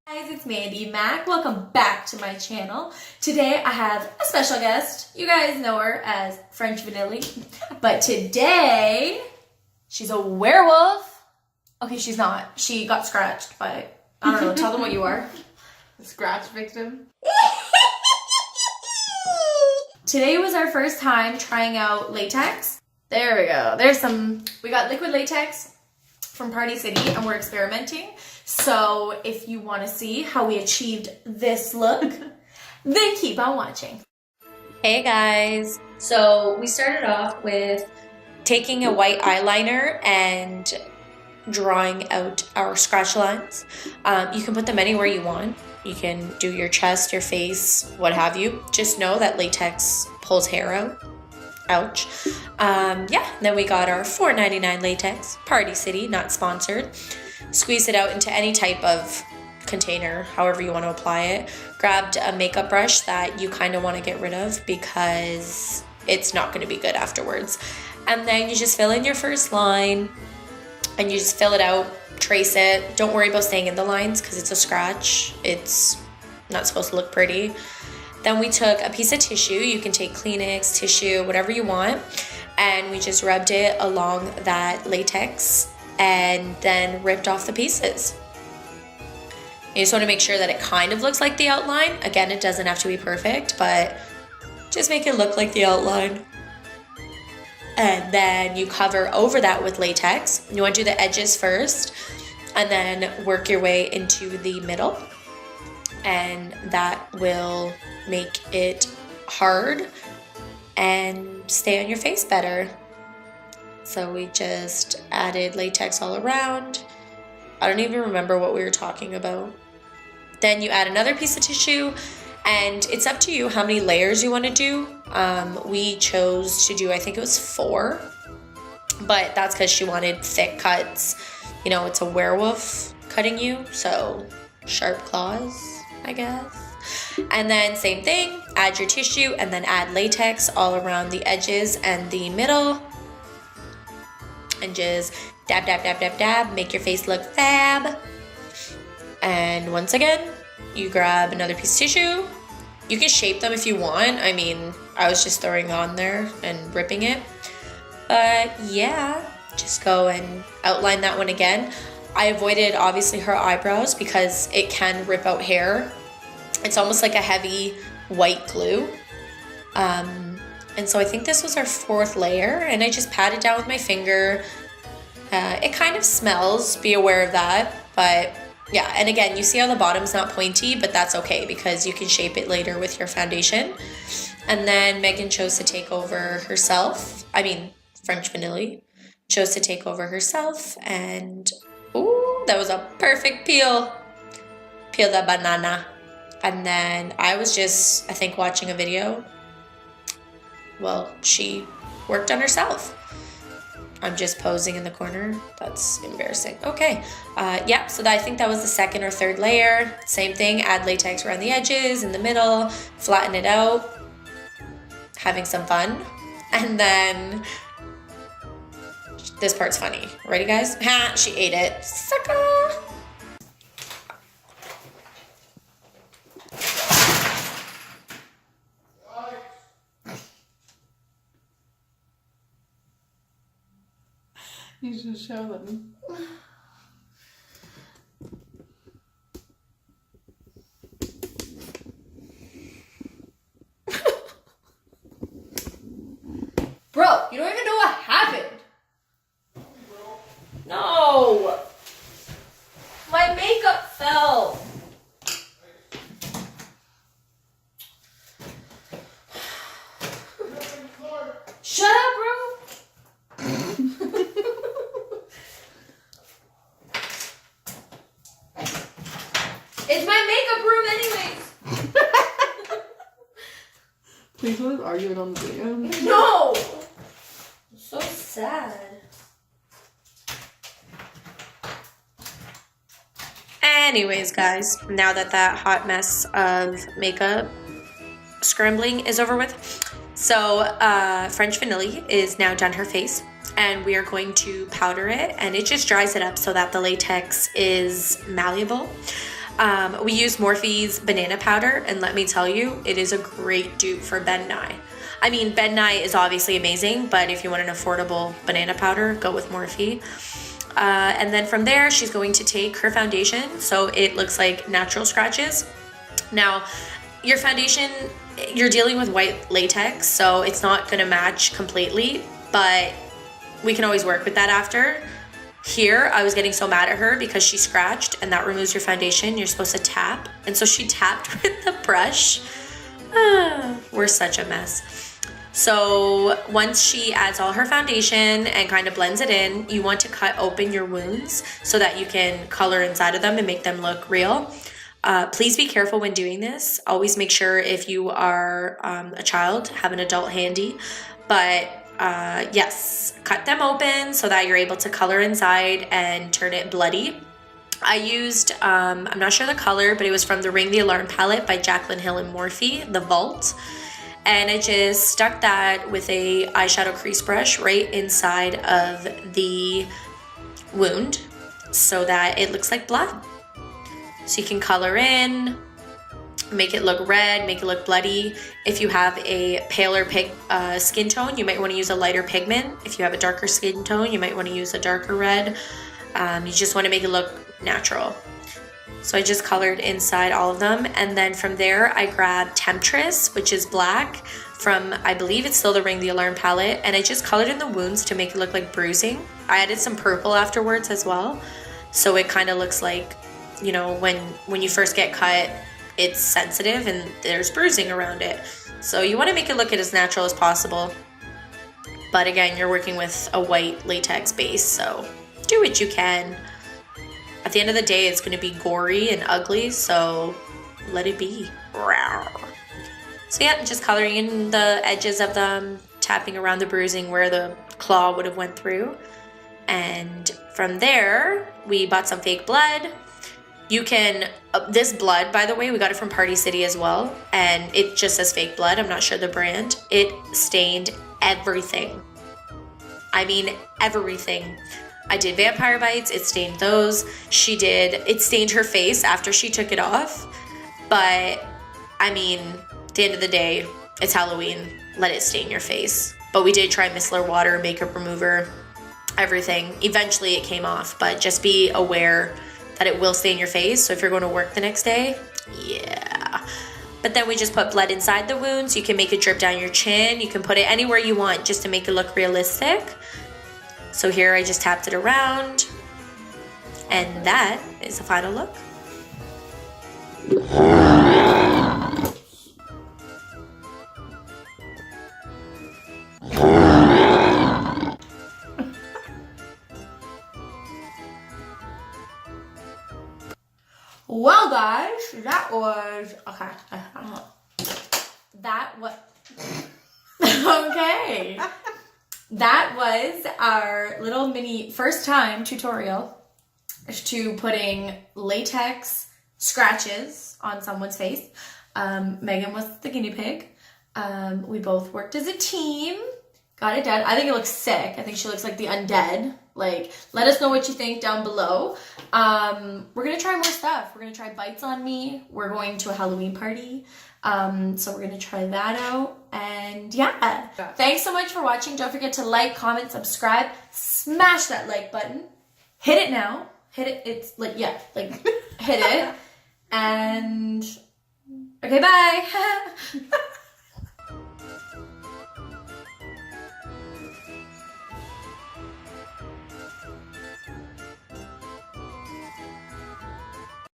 Guys, it's Mandy Mac. Welcome back to my channel. Today I have a special guest. You guys know her as Fr3nch Vanilli, but today she's a werewolf. Okay, she's not. She got scratched by, I don't know, tell them what you are. A scratch victim. Today was our first time trying out latex. There we go. We got liquid latex from Party City and we're experimenting. So if you want to see how we achieved this look, then keep on watching. Hey guys. So we started off with taking a white eyeliner and drawing out our scratch lines. You can put them anywhere you want. You can do your chest, your face, what have you. Just know that latex pulls hair out. Ouch. Yeah, then we got our $4.99 latex, Party City, not sponsored. Squeeze it out into any type of container, however you want to apply it. Grabbed a makeup brush that you kind of want to get rid of because it's not going to be good afterwards. And then you just fill in your first line and you just fill it out, trace it. Don't worry about staying in the lines because it's a scratch. It's not supposed to look pretty. Then we took a piece of tissue. You can take Kleenex, tissue, whatever you want. And we just rubbed it along that latex and then ripped off the pieces. You just want to make sure that it kind of looks like the outline. Again, it doesn't have to be perfect, but just make it look like the outline. And then you cover over that with latex. You want to do the edges first and then work your way into the middle. And that will make it hard and stay on your face better. So we just added latex all around. I don't even remember what we were talking about. Then you add another piece of tissue and it's up to you how many layers you want to do. We chose to do, I think it was 4, but that's because she wanted thick cuts. You know, it's a werewolf cutting you, so sharp claws, I guess. And then same thing, add your tissue and then add latex all around the edges and the middle. And just dab, dab, dab, dab, dab, make your face look fab. And once again, you grab another piece of tissue. You can shape them if you want. I mean, I was just throwing on there and ripping it. But yeah, just go and outline that one again. I avoided obviously her eyebrows because it can rip out hair. It's almost like a heavy white glue. And so I think this was our 4th layer and I just pat it down with my finger. It kind of smells, be aware of that. But yeah, and again, you see how the bottom's not pointy, but that's okay because you can shape it later with your foundation. And then Meaghan chose to take over herself. I mean, Fr3nch Vanilli chose to take over herself and ooh, that was a perfect peel. Peel the banana. And then I was just, I think, watching a video. Well, she worked on herself. I'm just posing in the corner. That's embarrassing. Okay. Yeah, so I think that was the 2nd or 3rd layer. Same thing, add latex around the edges, in the middle, flatten it out. Having some fun. And then, this part's funny. Ready, guys? Ha, she ate it. Sucker! You should show them. Bro, you don't even know what happened. No. My makeup fell. Shut up, bro. It's my makeup room anyways. Please let us argue it on the video. No. So sad. Anyways, guys, now that that hot mess of makeup scrambling is over with, so Fr3nch Vanilli is now done her face, and we are going to powder it, and it just dries it up so that the latex is malleable. We use Morphe's banana powder, and let me tell you, it is a great dupe for Ben Nye. I mean, Ben Nye is obviously amazing, but if you want an affordable banana powder, go with Morphe. And then from there, she's going to take her foundation, so it looks like natural scratches. Now, your foundation, you're dealing with white latex, so it's not gonna match completely, but we can always work with that after. Here, I was getting so mad at her because she scratched, and that removes your foundation. You're supposed to tap, and so she tapped with the brush. We're such a mess. So once she adds all her foundation and kind of blends it in, you want to cut open your wounds so that you can color inside of them and make them look real. Please be careful when doing this. Always make sure if you are a child, have an adult handy. But yes, cut them open so that you're able to color inside and turn it bloody. I used, I'm not sure the color, but it was from the Ring the Alarm palette by Jaclyn Hill and Morphe, the Vault. And I just stuck that with a eyeshadow crease brush right inside of the wound so that it looks like blood. So you can color in, make it look red, make it look bloody. If you have a paler skin tone, you might want to use a lighter pigment. If you have a darker skin tone, you might want to use a darker red. You just want to make it look natural. So I just colored inside all of them, and then from there I grabbed Temptress, which is black from, I believe it's still the Ring the Alarm palette, and I just colored in the wounds to make it look like bruising. I added some purple afterwards as well, so it kind of looks like, you know, when you first get cut, it's sensitive and there's bruising around it. So you want to make it look as natural as possible. But again, you're working with a white latex base, so do what you can. At the end of the day, it's going to be gory and ugly, so let it be. So yeah, just coloring in the edges of them, tapping around the bruising where the claw would have went through. And from there, we bought some fake blood. You can, this blood, by the way, we got it from Party City as well, and it just says fake blood. I'm not sure the brand. It stained everything. I mean, everything. I did vampire bites, it stained those. It stained her face after she took it off. But, I mean, at the end of the day, it's Halloween. Let it stain your face. But we did try micellar water, makeup remover, everything. Eventually it came off, but just be aware that it will stain your face. So if you're going to work the next day, yeah. But then we just put blood inside the wounds. You can make it drip down your chin. You can put it anywhere you want just to make it look realistic. So here I just tapped it around, and that is the final look. Well, guys, that was okay. Okay. That was our little mini first time tutorial to putting latex scratches on someone's face. Meaghan was the guinea pig. We both worked as a team. Got it done. I think it looks sick. I think she looks like the undead. Like, let us know what you think down below. We're going to try more stuff. We're going to try bites on me. We're going to a Halloween party. So we're going to try that out. And yeah. Thanks so much for watching. Don't forget to like, comment, subscribe. Smash that like button. Hit it now. Hit it. It's like, yeah, like hit it. And okay, bye.